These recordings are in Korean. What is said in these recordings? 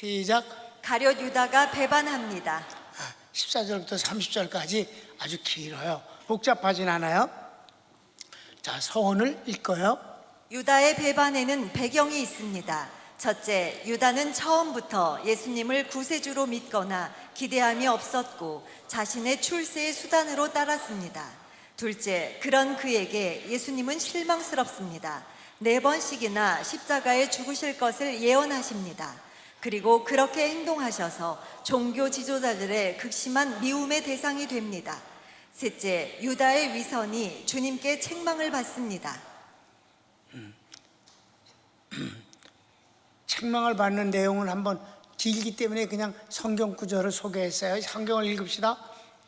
시작. 가룟 유다가 배반합니다. 14절부터 30절까지 아주 길어요. 복잡하진 않아요. 자, 서원을 읽어요. 유다의 배반에는 배경이 있습니다. 첫째, 유다는 처음부터 예수님을 구세주로 믿거나 기대함이 없었고 자신의 출세의 수단으로 따랐습니다. 둘째, 그런 그에게 예수님은 실망스럽습니다. 4번씩이나 십자가에 죽으실 것을 예언하십니다. 그리고 그렇게 행동하셔서 종교 지도자들의 극심한 미움의 대상이 됩니다. 셋째, 유다의 위선이 주님께 책망을 받습니다. 책망을 받는 내용은 한번 길기 때문에 그냥 성경 구절을 소개했어요. 성경을 읽읍시다.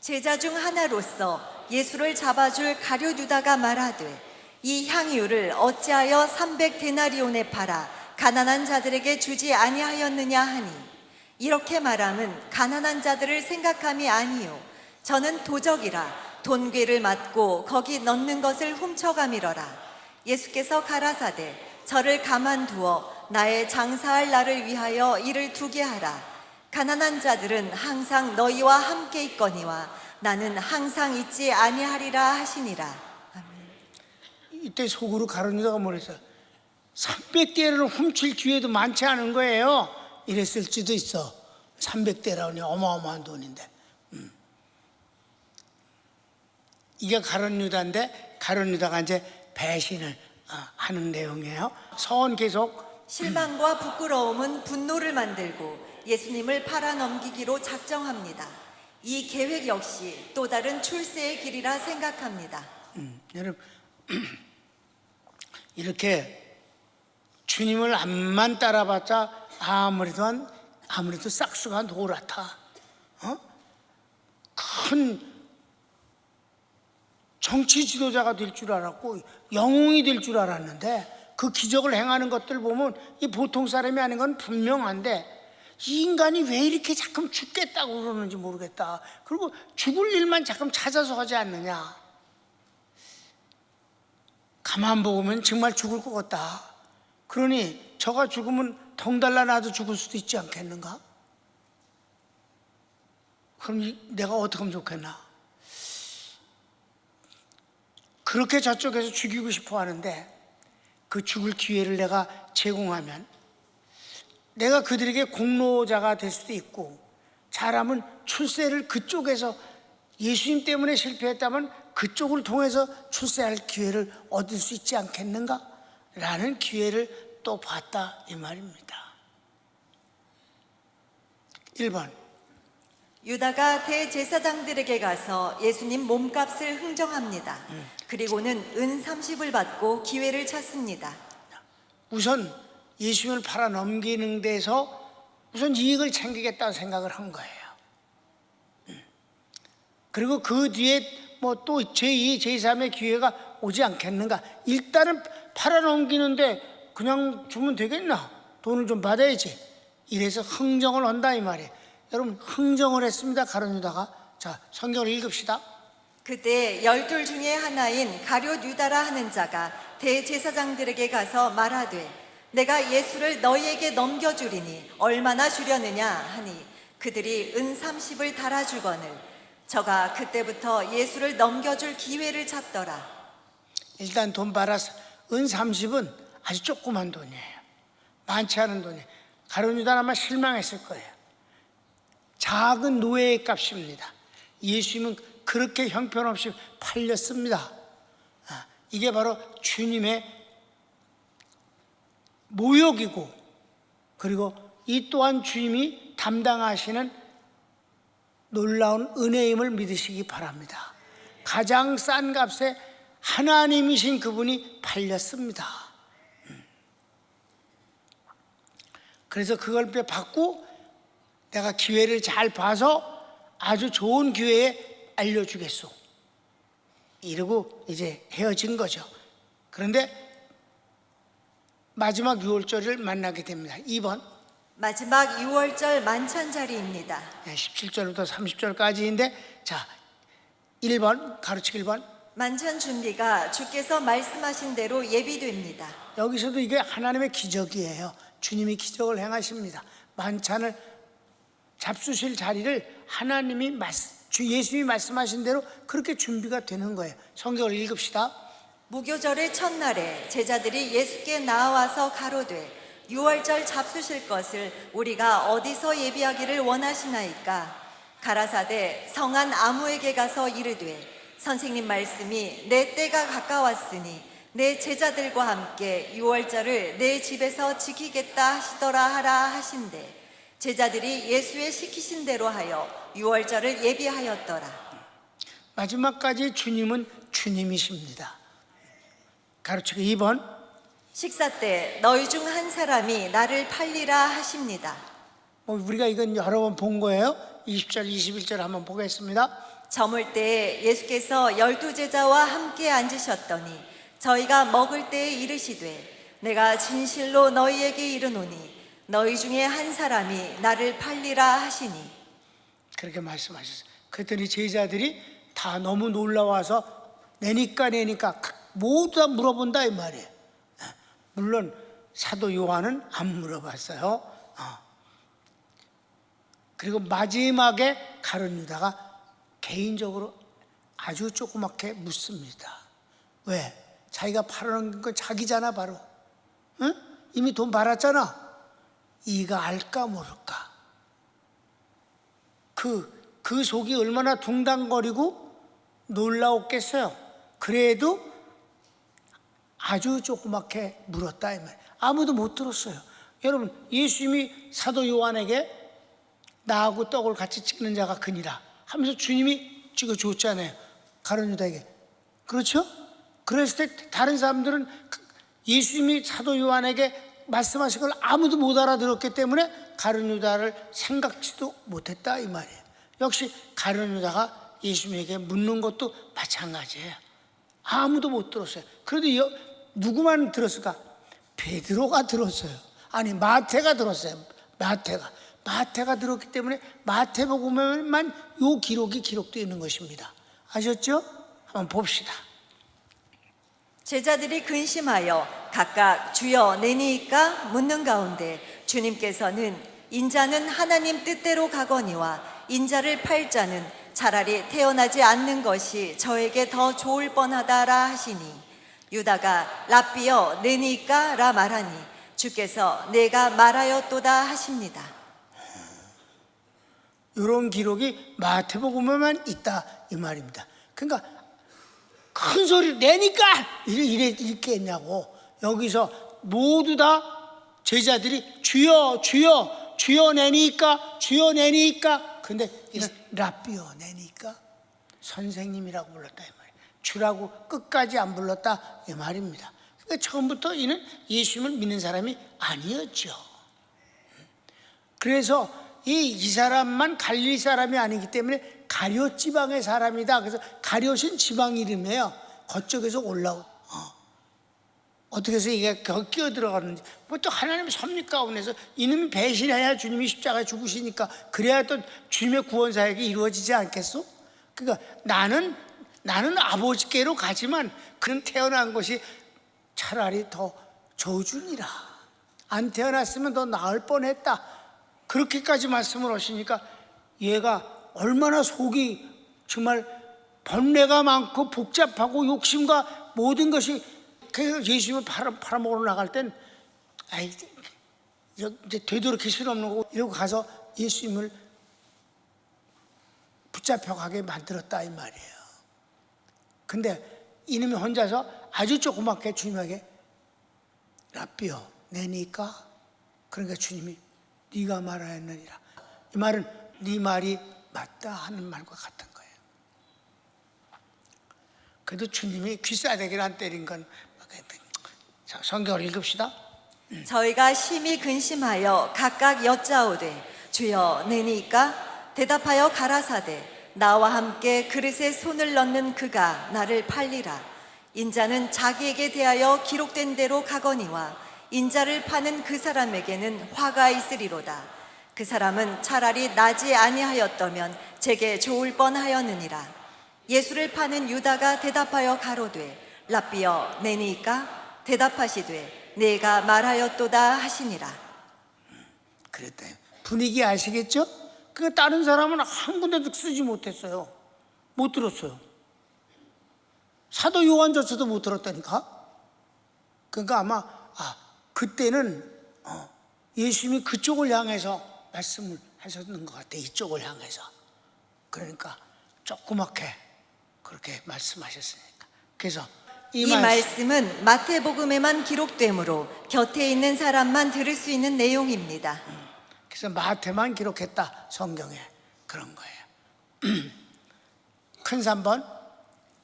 제자 중 하나로서 예수를 잡아줄 가룟 유다가 말하되 이 향유를 어찌하여 300데나리온에 팔아 가난한 자들에게 주지 아니하였느냐 하니, 이렇게 말함은 가난한 자들을 생각함이 아니요 저는 도적이라 돈괴를 맞고 거기 넣는 것을 훔쳐가미러라. 예수께서 가라사대 저를 가만두어 나의 장사할 날을 위하여 이를 두게 하라. 가난한 자들은 항상 너희와 함께 있거니와 나는 항상 있지 아니하리라 하시니라. 이때 속으로 가룟 유다가 뭐랬어요? 300대를 훔칠 기회도 많지 않은 거예요. 이랬을지도 있어. 300대라니 어마어마한 돈인데. 이게 가룟 유다인데, 가룟 유다가 이제 배신을 하는 내용이에요. 서원 계속. 실망과 부끄러움은 분노를 만들고 예수님을 팔아넘기기로 작정합니다. 이 계획 역시 또 다른 출세의 길이라 생각합니다. 여러분, 이렇게 주님을 암만 따라봤자 아무래도 싹수가 노랗다. 큰 정치 지도자가 될 줄 알았고 영웅이 될 줄 알았는데 그 기적을 행하는 것들 보면 이 보통 사람이 아닌 건 분명한데 이 인간이 왜 이렇게 자꾸 죽겠다고 그러는지 모르겠다. 그리고 죽을 일만 자꾸 찾아서 하지 않느냐. 가만 보면 정말 죽을 것 같다. 그러니 저가 죽으면 덩달라 나도 죽을 수도 있지 않겠는가? 그럼 내가 어떻게 하면 좋겠나? 그렇게 저쪽에서 죽이고 싶어 하는데 그 죽을 기회를 내가 제공하면 내가 그들에게 공로자가 될 수도 있고, 잘하면 출세를 그쪽에서 예수님 때문에 실패했다면 그쪽을 통해서 출세할 기회를 얻을 수 있지 않겠는가? 라는 기회를 또 봤다 이 말입니다. 1번, 유다가 대제사장들에게 가서 예수님 몸값을 흥정합니다. 그리고는 은 30을 받고 기회를 찾습니다. 우선 예수님을 팔아 넘기는 데서 우선 이익을 챙기겠다고 생각을 한 거예요. 그리고 그 뒤에 뭐 또 제2, 제3의 기회가 오지 않겠는가? 일단은 팔아 넘기는데 그냥 주면 되겠나? 돈을 좀 받아야지. 이래서 흥정을 한다 이 말이에요. 여러분, 흥정을 했습니다, 가룟 유다가. 자, 성경을 읽읍시다. 그때 12 중에 하나인 가룟 유다라 하는 자가 대제사장들에게 가서 말하되 내가 예수를 너희에게 넘겨주리니 얼마나 주려느냐 하니, 그들이 은 30을 달아주거늘 저가 그때부터 예수를 넘겨줄 기회를 찾더라. 일단 돈 받아서 은 30은 아주 조그만 돈이에요. 많지 않은 돈이에요. 가룟 유다는 아마 실망했을 거예요. 작은 노예의 값입니다. 예수님은 그렇게 형편없이 팔렸습니다. 이게 바로 주님의 모욕이고, 그리고 이 또한 주님이 담당하시는 놀라운 은혜임을 믿으시기 바랍니다. 가장 싼 값에 하나님이신 그분이 팔렸습니다. 그래서 그걸 받고 내가 기회를 잘 봐서 아주 좋은 기회에 알려주겠소, 이러고 이제 헤어진 거죠. 그런데 마지막 유월절을 만나게 됩니다. 2번, 마지막 6월절 만찬자리입니다. 17절부터 30절까지인데, 자, 1번 가르치기 1번. 만찬 준비가 주께서 말씀하신 대로 예비됩니다. 여기서도 이게 하나님의 기적이에요. 주님이 기적을 행하십니다. 만찬을 잡수실 자리를 하나님이 주 예수님이 말씀하신 대로 그렇게 준비가 되는 거예요. 성경을 읽읍시다. 무교절의 첫날에 제자들이 예수께 나와서 가로되 유월절 잡수실 것을 우리가 어디서 예비하기를 원하시나이까? 가라사대 성한 아무에게 가서 이르되 선생님 말씀이 내 때가 가까웠으니 내 제자들과 함께 유월절을 내 집에서 지키겠다 하시더라 하라 하신대 제자들이 예수의 시키신 대로 하여 유월절을 예비하였더라. 마지막까지 주님은 주님이십니다. 가르치기 2번. 식사 때 너희 중 한 사람이 나를 팔리라 하십니다. 우리가 이건 여러 번 본 거예요. 20절 21절 한번 보겠습니다. 저물 때에 예수께서 12제자와 함께 앉으셨더니 저희가 먹을 때에 이르시되 내가 진실로 너희에게 이르노니 너희 중에 한 사람이 나를 팔리라 하시니 그렇게 말씀하셨어요. 그랬더니 제자들이 다 너무 놀라워서 내니까 모두 다 물어본다 이 말이에요. 물론 사도 요한은 안 물어봤어요. 그리고 마지막에 가룟 유다가 개인적으로 아주 조그맣게 묻습니다. 왜? 자기가 팔아놓은 건 자기잖아 바로. 응? 이미 돈 받았잖아. 이가 알까 모를까. 그 속이 얼마나 둥당거리고 놀라웠겠어요. 그래도 아주 조그맣게 물었다 이 말. 아무도 못 들었어요. 여러분, 예수님이 사도 요한에게 나하고 떡을 같이 찍는 자가 그니라 하면서 주님이 찍어줬잖아요. 가룟 유다에게. 그렇죠? 그랬을 때 다른 사람들은 예수님이 사도 요한에게 말씀하신 걸 아무도 못 알아들었기 때문에 가룟 유다를 생각지도 못했다 이 말이에요. 역시 가룟 유다가 예수님에게 묻는 것도 마찬가지예요. 아무도 못 들었어요. 그래도 누구만 들었을까? 베드로가 들었어요. 아니 마태가 들었어요. 마태가 들었기 때문에 마태복음에만 요 기록이 기록되어 있는 것입니다. 아셨죠? 한번 봅시다. 제자들이 근심하여 각각 주여 내니이까 묻는 가운데 주님께서는 인자는 하나님 뜻대로 가거니와 인자를 팔 자는 차라리 태어나지 않는 것이 저에게 더 좋을 뻔하다라 하시니 유다가 랍비여 내니까 라 말하니 주께서 내가 말하였도다 하십니다. 이런 기록이 마태복음에만 있다 이 말입니다. 그러니까 큰 소리를 내니까 이렇게 했냐고. 여기서 모두 다 제자들이 주여 주여 주여 내니까 주여 내니까. 근데 이는 랍비여 내니까 선생님이라고 불렀다 이 말이에요. 주라고 끝까지 안 불렀다 이 말입니다. 그러니까 처음부터 이는 예수님을 믿는 사람이 아니었죠. 그래서 이 사람만 갈릴리 사람이 아니기 때문에 가룟 지방의 사람이다. 그래서 가룟은 지방 이름이에요. 그쪽에서 올라오. 어떻게 해서 이게 끼어 들어가는지. 또 하나님의 섭리 가운데서 이놈이 배신해야 주님이 십자가에 죽으시니까 그래야 또 주님의 구원 사역이 이루어지지 않겠소? 그러니까 나는 아버지께로 가지만 그는 태어난 것이 차라리 더 저주니라. 안 태어났으면 더 나을 뻔했다. 그렇게까지 말씀을 하시니까 얘가 얼마나 속이 정말 번뇌가 많고 복잡하고 욕심과 모든 것이. 그래서 예수님을 팔아먹으러 나갈 땐 이제 되도록일 수는 없는 거고 이러고 가서 예수님을 붙잡혀가게 만들었다 이 말이에요. 근데 이놈이 혼자서 아주 조그맣게 주님에게 랍비여 내니까. 그러니까 주님이 네가 말하였느니라. 이 말은 네 말이 맞다 하는 말과 같은 거예요. 그래도 주님이 귀싸대기를 안 때린 건. 자, 성경을 읽읍시다. 저희가 심히 근심하여 각각 여짜오되 주여 내니까 대답하여 가라사대 나와 함께 그릇에 손을 넣는 그가 나를 팔리라. 인자는 자기에게 대하여 기록된 대로 가거니와 인자를 파는 그 사람에게는 화가 있으리로다. 그 사람은 차라리 나지 아니하였더면 제게 좋을 뻔하였느니라. 예수를 파는 유다가 대답하여 가로되 랍비여 내니까 대답하시되 내가 말하였도다 하시니라. 그랬다. 분위기 아시겠죠? 그 다른 사람은 한 군데도 쓰지 못했어요. 못 들었어요. 사도 요한조차도 못 들었다니까. 그러니까 아마 그때는 예수님이 그쪽을 향해서 말씀을 하셨는 것 같아요. 이쪽을 향해서. 그러니까 조그맣게 그렇게 말씀하셨으니까. 그래서 이 말씀은 마태복음에만 기록되므로 곁에 있는 사람만 들을 수 있는 내용입니다. 그래서 마태만 기록했다, 성경에. 그런 거예요. 큰 3번.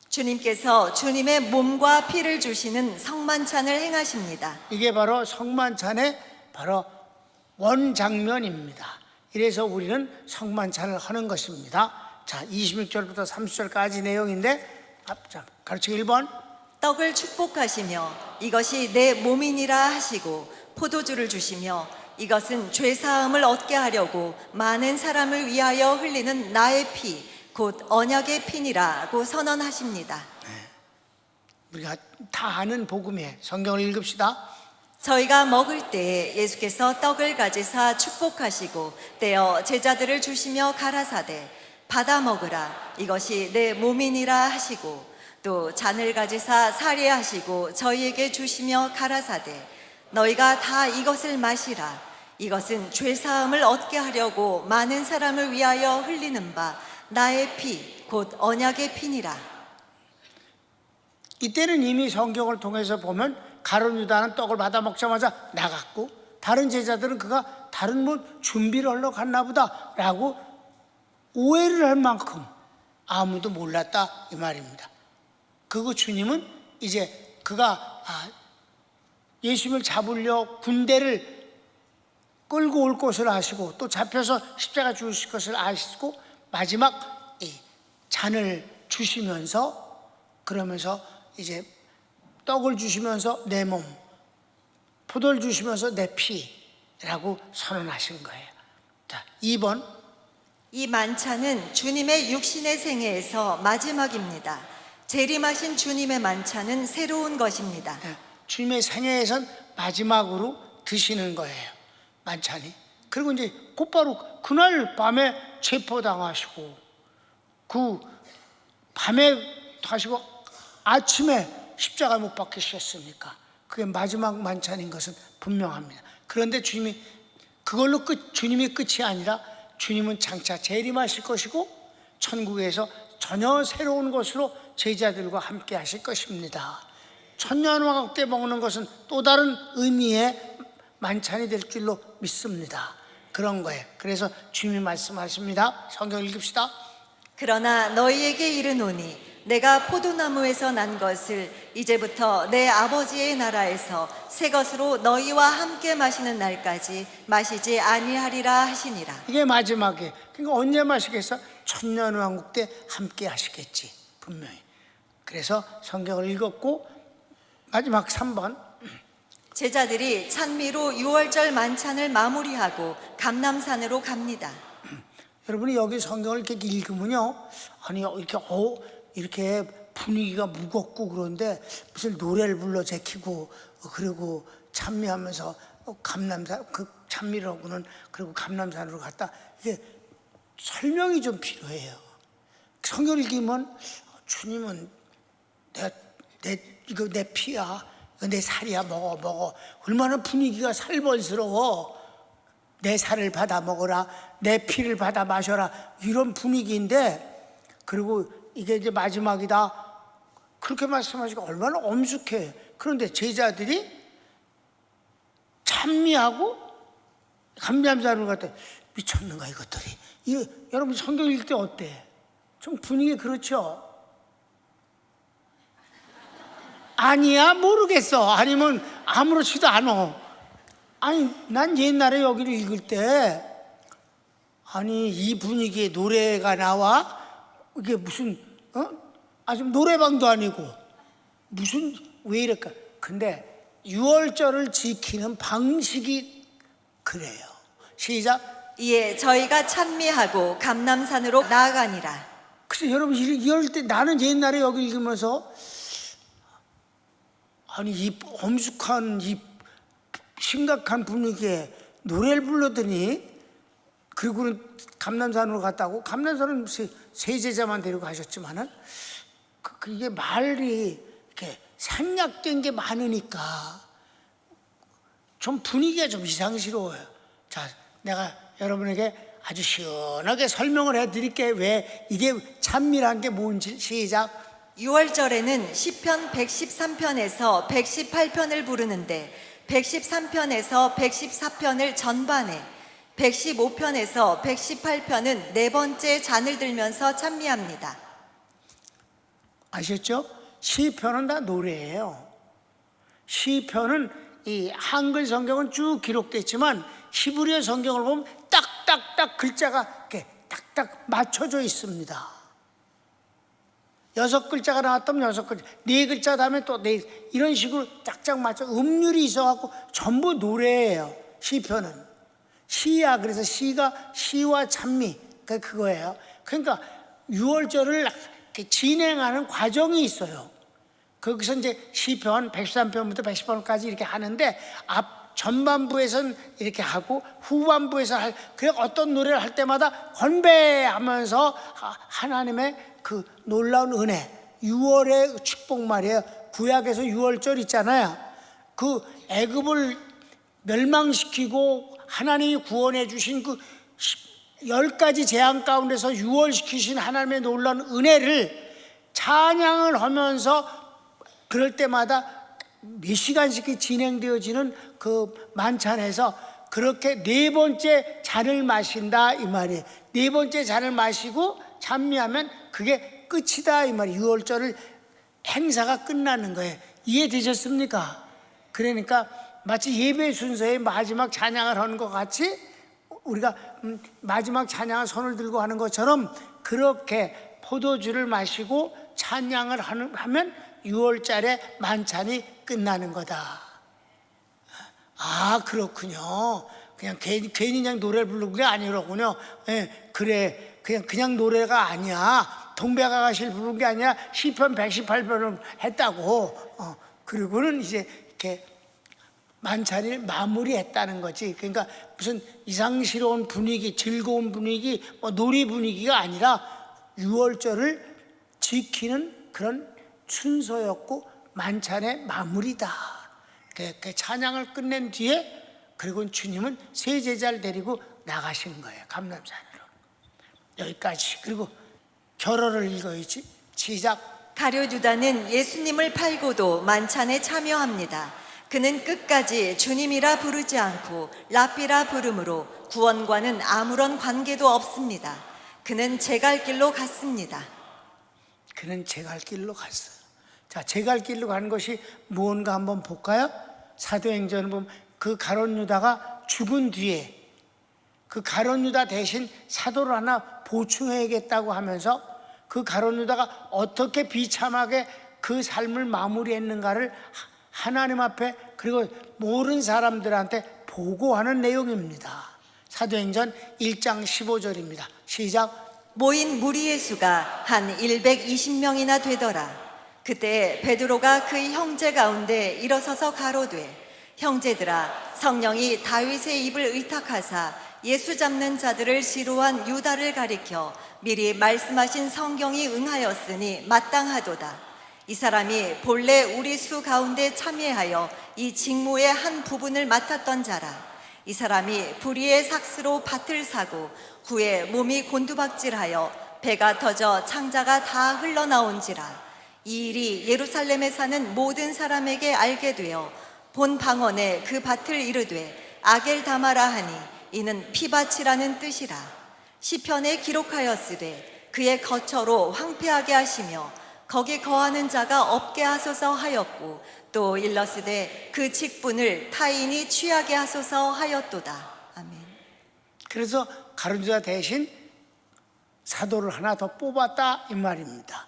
주님께서 주님의 몸과 피를 주시는 성만찬을 행하십니다. 이게 바로 성만찬의 바로 원장면입니다. 이래서 우리는 성만찬을 하는 것입니다. 자, 26절부터 30절까지 내용인데, 가르치기 1번. 떡을 축복하시며 이것이 내 몸이니라 하시고 포도주를 주시며 이것은 죄 사함을 얻게 하려고 많은 사람을 위하여 흘리는 나의 피 곧 언약의 피니라고 선언하십니다. 우리가 다 아는 복음이에요. 성경을 읽읍시다. 저희가 먹을 때에 예수께서 떡을 가지사 축복하시고 떼어 제자들을 주시며 가라사대 받아 먹으라 이것이 내 몸이니라 하시고 또 잔을 가지사 사례하시고 저희에게 주시며 가라사대 너희가 다 이것을 마시라 이것은 죄 사함을 얻게 하려고 많은 사람을 위하여 흘리는 바 나의 피 곧 언약의 피니라. 이때는 이미 성경을 통해서 보면 가룟 유다는 떡을 받아 먹자마자 나갔고 다른 제자들은 그가 다른 뭐 준비를 하러 갔나 보다 라고 오해를 할 만큼 아무도 몰랐다 이 말입니다. 그리고 주님은 이제 그가 예수님을 잡으려 군대를 끌고 올 것을 아시고 또 잡혀서 십자가 죽으실 것을 아시고 마지막 이 잔을 주시면서 그러면서 이제 떡을 주시면서 내 몸, 포도를 주시면서 내 피라고 선언하신 거예요. 자, 2번. 이 만찬은 주님의 육신의 생애에서 마지막입니다. 재림하신 주님의 만찬은 새로운 것입니다. 주님의 생애에선 마지막으로 드시는 거예요. 만찬이. 그리고 이제 곧바로 그날 밤에 체포당하시고 그 밤에 하시고 아침에 십자가 못 박히셨으니까 그게 마지막 만찬인 것은 분명합니다. 그런데 주님이 그걸로 주님이 끝이 아니라 주님은 장차 재림하실 것이고 천국에서 전혀 새로운 것으로 제자들과 함께 하실 것입니다. 천년왕국 때 먹는 것은 또 다른 의미의 만찬이 될 줄로 믿습니다. 그런 거예요. 그래서 주님이 말씀하십니다. 성경 읽읍시다. 그러나 너희에게 이르노니 내가 포도나무에서 난 것을 이제부터 내 아버지의 나라에서 새 것으로 너희와 함께 마시는 날까지 마시지 아니하리라 하시니라. 이게 마지막이에요. 그러니까 언제 마시겠어? 천년왕국 때 함께 하시겠지 분명히. 그래서 성경을 읽었고 마지막 3번. 제자들이 찬미로 유월절 만찬을 마무리하고 감람산으로 갑니다. 여러분이 여기 성경을 이렇게 읽으면요, 아니 이렇게 분위기가 무겁고 그런데 무슨 노래를 불러 제키고 그리고 찬미하면서 감람산 그 찬미라고는 그리고 감람산으로 갔다, 이게 설명이 좀 필요해요. 성경 읽으면 주님은 이거 내 피야, 이거 내 살이야, 먹어. 얼마나 분위기가 살벌스러워. 내 살을 받아 먹어라, 내 피를 받아 마셔라, 이런 분위기인데, 그리고 이게 이제 마지막이다 그렇게 말씀하시고 얼마나 엄숙해. 그런데 제자들이 찬미하고 감람산으로 갔다. 미쳤는가 이것들이. 여러분 성경 읽을 때 어때? 좀 분위기 그렇죠? 아니야 모르겠어, 아니면 아무렇지도 않아. 아니 난 옛날에 여기를 읽을 때 아니 이 분위기에 노래가 나와? 이게 무슨 아주 노래방도 아니고 무슨 왜 이럴까? 근데 유월절을 지키는 방식이 그래요. 시작. 이에 저희가 찬미하고 감람산으로 나아가니라. 그래서 여러분 이럴 때 나는 옛날에 여기 읽으면서 아니 이 엄숙한 이 심각한 분위기에 노래를 불러더니 그리고는 감난산으로 갔다고. 감난산은 세 제자만 데리고 가셨지만은 그게 말이 이렇게 생략된 게 많으니까 좀 분위기가 좀 이상스러워요. 자, 내가 여러분에게 아주 시원하게 설명을 해드릴게요. 왜 이게 찬미란 게 뭔지. 시작. 6월절에는 시편 113편에서 118편을 부르는데 113편에서 114편을 전반에 115편에서 118편은 네 번째 잔을 들면서 찬미합니다. 아셨죠? 시편은 다 노래예요. 시편은 이 한글 성경은 쭉 기록됐지만 히브리어 성경을 보면 딱딱딱 글자가 이렇게 딱딱 맞춰져 있습니다. 6글자가 나왔다면 6글자, 4글자 다음에 또 이런 식으로 짝짝 맞춰 음률이 있어갖고 전부 노래예요. 시편은 시야. 그래서 시가 시와 찬미, 그거예요. 그러니까 6월절을 진행하는 과정이 있어요. 거기서 이제 시편 113편부터 110편까지 이렇게 하는데 전반부에서는 이렇게 하고 후반부에서 그냥 어떤 노래를 할 때마다 건배하면서 하나님의 그 놀라운 은혜, 6월의 축복 말이에요. 구약에서 6월절 있잖아요. 그 애굽을 멸망시키고 하나님이 구원해 주신 그 10가지 재앙 가운데서 6월 시키신 하나님의 놀라운 은혜를 찬양을 하면서 그럴 때마다 몇 시간씩 진행되어지는 그 만찬에서 그렇게 네 번째 잔을 마신다 이 말이에요. 네 번째 잔을 마시고 찬미하면 그게 끝이다 이 말이에요. 6월절을 행사가 끝나는 거예요. 이해되셨습니까? 그러니까 마치 예배 순서의 마지막 찬양을 하는 것 같이 우리가 마지막 찬양을 손을 들고 하는 것처럼 그렇게 포도주를 마시고 찬양을 하면 6월달에 만찬이 끝나는 거다. 아, 그렇군요. 괜히 그냥 노래를 부르는 게 아니로군요. 그래, 그냥 노래가 아니야. 동백아가씨를 부른 게 아니라 시편 118편을 했다고. 그리고는 이제 이렇게 만찬을 마무리했다는 거지. 그러니까 무슨 이상스러운 분위기, 즐거운 분위기, 놀이 분위기가 아니라 6월절을 지키는 그런 순서였고 만찬의 마무리다. 그 찬양을 끝낸 뒤에 그리고 주님은 세 제자를 데리고 나가신 거예요. 감람산으로. 여기까지. 그리고 결어를 읽어야지. 시작. 가룟 유다는 예수님을 팔고도 만찬에 참여합니다. 그는 끝까지 주님이라 부르지 않고 랍비라 부르므로 구원과는 아무런 관계도 없습니다. 그는 제 갈 길로 갔습니다. 그는 제 갈 길로 갔어요. 자, 제 갈 길로 가는 것이 무언가 한번 볼까요? 사도행전을 보면 그 가룟 유다가 죽은 뒤에 그 가룟 유다 대신 사도를 하나 보충해야겠다고 하면서 그 가룟 유다가 어떻게 비참하게 그 삶을 마무리했는가를 하나님 앞에 그리고 모르는 사람들한테 보고하는 내용입니다. 사도행전 1장 15절입니다. 시작. 모인 무리의 수가 한 120명이나 되더라. 그때 베드로가 그의 형제 가운데 일어서서 가로되 형제들아, 성령이 다윗의 입을 의탁하사 예수 잡는 자들을 시로한 유다를 가리켜 미리 말씀하신 성경이 응하였으니 마땅하도다. 이 사람이 본래 우리 수 가운데 참여하여 이 직무의 한 부분을 맡았던 자라. 이 사람이 불의의 삭스로 밭을 사고 후에 몸이 곤두박질하여 배가 터져 창자가 다 흘러나온지라. 이 일이 예루살렘에 사는 모든 사람에게 알게 되어 본 방언에 그 밭을 이르되 아겔다마라 하니 이는 피밭이라는 뜻이라. 시편에 기록하였으되 그의 거처로 황폐하게 하시며 거기 거하는 자가 없게 하소서 하였고 또 일러스되 그 직분을 타인이 취하게 하소서 하였도다. 아멘. 그래서 가룟 유다 대신 사도를 하나 더 뽑았다 이 말입니다.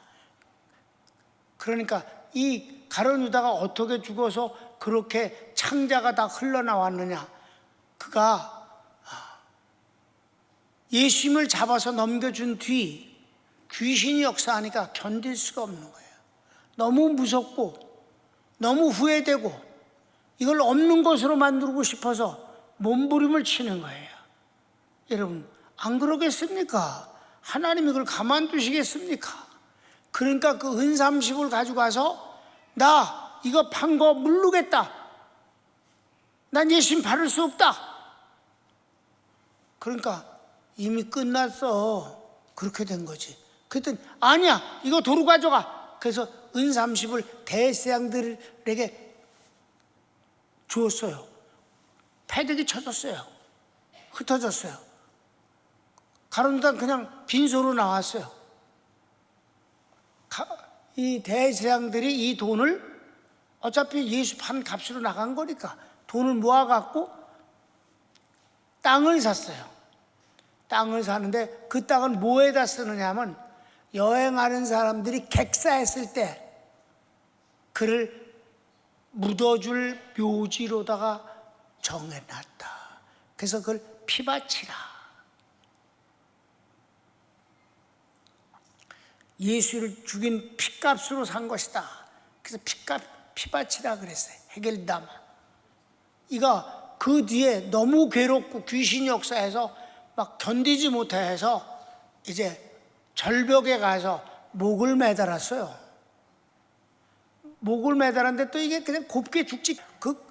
그러니까 이 가룟 유다가 어떻게 죽어서 그렇게 창자가 다 흘러나왔느냐. 그가 예수님을 잡아서 넘겨준 뒤 귀신이 역사하니까 견딜 수가 없는 거예요. 너무 무섭고 너무 후회되고 이걸 없는 것으로 만들고 싶어서 몸부림을 치는 거예요. 여러분 안 그러겠습니까? 하나님이 그걸 가만두시겠습니까? 그러니까 그 은 30을 가지고 가서 나 이거 판 거 물르겠다. 난 예수님 바를 수 없다. 그러니까 이미 끝났어. 그렇게 된 거지. 그랬더니 아니야, 이거 도로 가져가. 그래서 은 30을 대제사장들에게 주었어요. 패대기 쳐졌어요. 흩어졌어요. 가론유다는 그냥 빈소로 나왔어요. 이 대제사장들이 이 돈을 어차피 예수 판 값으로 나간 거니까 돈을 모아갖고 땅을 샀어요. 땅을 사는데 그 땅은 뭐에다 쓰느냐 하면 여행하는 사람들이 객사했을 때 그를 묻어줄 묘지로다가 정해놨다. 그래서 그걸 피바치라. 예수를 죽인 피값으로 산 것이다. 그래서 피바치라 그랬어요. 헤겔담. 이거 그 뒤에 너무 괴롭고 귀신이 역사해서 막 견디지 못해서 이제 절벽에 가서 목을 매달았어요. 목을 매달았는데 또 이게 그냥 곱게 죽지. 그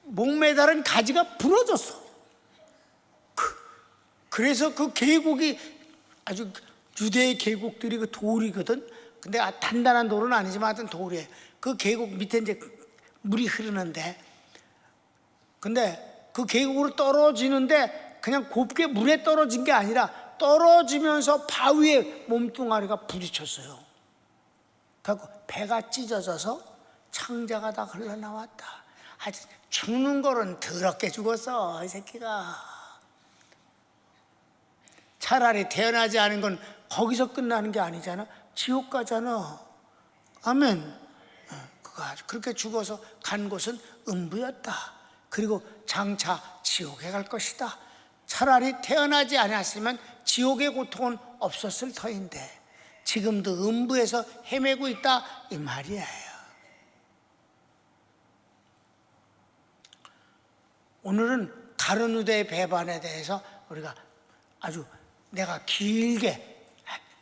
목 매달은 가지가 부러졌어. 그래서 그 계곡이 아주 유대의 계곡들이 그 돌이거든. 근데 단단한 돌은 아니지만 하여튼 돌이에요. 그 계곡 밑에 이제 물이 흐르는데, 근데 그 계곡으로 떨어지는데 그냥 곱게 물에 떨어진 게 아니라 떨어지면서 바위에 몸뚱아리가 부딪혔어요. 그래서 배가 찢어져서 창자가 다 흘러나왔다. 아주 죽는 거는 더럽게 죽었어, 이 새끼가. 차라리 태어나지 않은 건 거기서 끝나는 게 아니잖아. 지옥 가잖아. 아멘. 그거 아주 그렇게 죽어서 간 곳은 음부였다. 그리고 장차 지옥에 갈 것이다. 차라리 태어나지 않았으면 지옥의 고통은 없었을 터인데 지금도 음부에서 헤매고 있다, 이 말이에요. 오늘은 가룟유다의 배반에 대해서 우리가 아주 내가 길게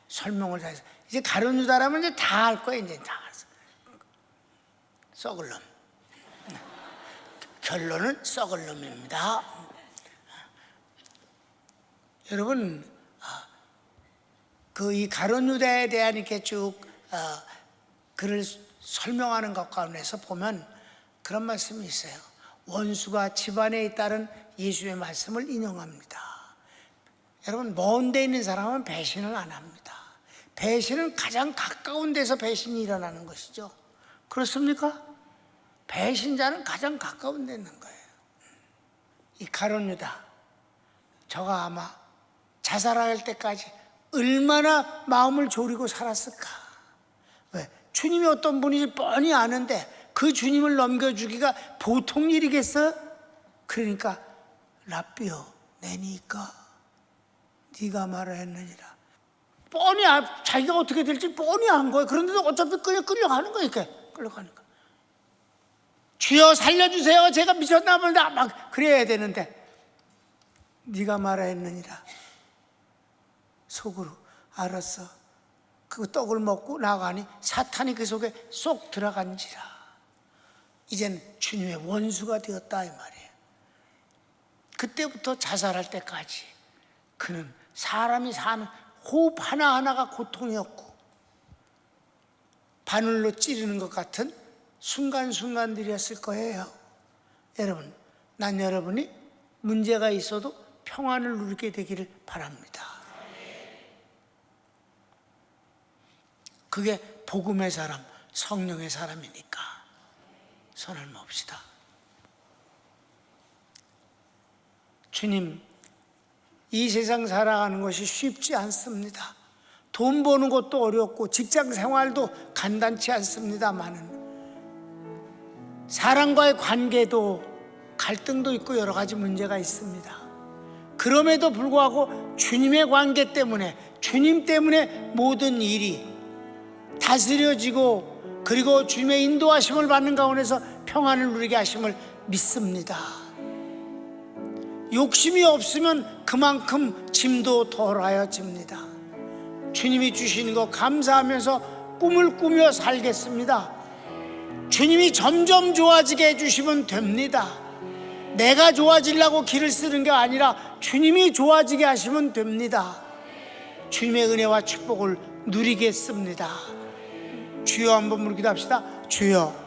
설명을 해서 이제 가룟유다라면 이제 다 알 거예요. 이제 다 알았어. 썩을 놈. 결론은 썩을 놈입니다. 여러분, 그 이 가룟유다에 대한 이렇게 쭉 글을 설명하는 것 가운데서 보면 그런 말씀이 있어요. 원수가 집안에 잇따른 예수의 말씀을 인용합니다. 여러분, 먼 데 있는 사람은 배신을 안 합니다. 배신은 가장 가까운 데서 배신이 일어나는 것이죠. 그렇습니까? 배신자는 가장 가까운 데 있는 거예요. 이 가룟유다, 저가 아마 자살할 때까지 얼마나 마음을 졸이고 살았을까. 왜? 주님이 어떤 분인지 뻔히 아는데 그 주님을 넘겨주기가 보통 일이겠어요? 그러니까 라삐여 내니까 네가 말을 했느니라. 뻔히 자기가 어떻게 될지 뻔히 안 거예요. 그런데도 어차피 끌려가는 거니까. 끌려가니까. 주여 살려주세요. 제가 미쳤나 보다. 막 그래야 되는데 네가 말했느니라. 속으로 알았어. 그 떡을 먹고 나가니 사탄이 그 속에 쏙 들어간지라. 이젠 주님의 원수가 되었다, 이 말이에요. 그때부터 자살할 때까지 그는 사람이 사는 호흡 하나하나가 고통이었고 바늘로 찌르는 것 같은 순간순간들이었을 거예요. 여러분, 난 여러분이 문제가 있어도 평안을 누리게 되기를 바랍니다. 그게 복음의 사람, 성령의 사람이니까 손을 멉시다. 주님, 이 세상 살아가는 것이 쉽지 않습니다. 돈 버는 것도 어렵고 직장 생활도 간단치 않습니다만은 사람과의 관계도 갈등도 있고 여러 가지 문제가 있습니다. 그럼에도 불구하고 주님의 관계 때문에, 주님 때문에 모든 일이 다스려지고 그리고 주님의 인도하심을 받는 가운데서 평안을 누리게 하심을 믿습니다. 욕심이 없으면 그만큼 짐도 덜어집니다. 주님이 주시는 거 감사하면서 꿈을 꾸며 살겠습니다. 주님이 점점 좋아지게 해주시면 됩니다. 내가 좋아지려고 길을 쓰는 게 아니라 주님이 좋아지게 하시면 됩니다. 주님의 은혜와 축복을 누리겠습니다. 주여 한번 부르기도 합시다. 주여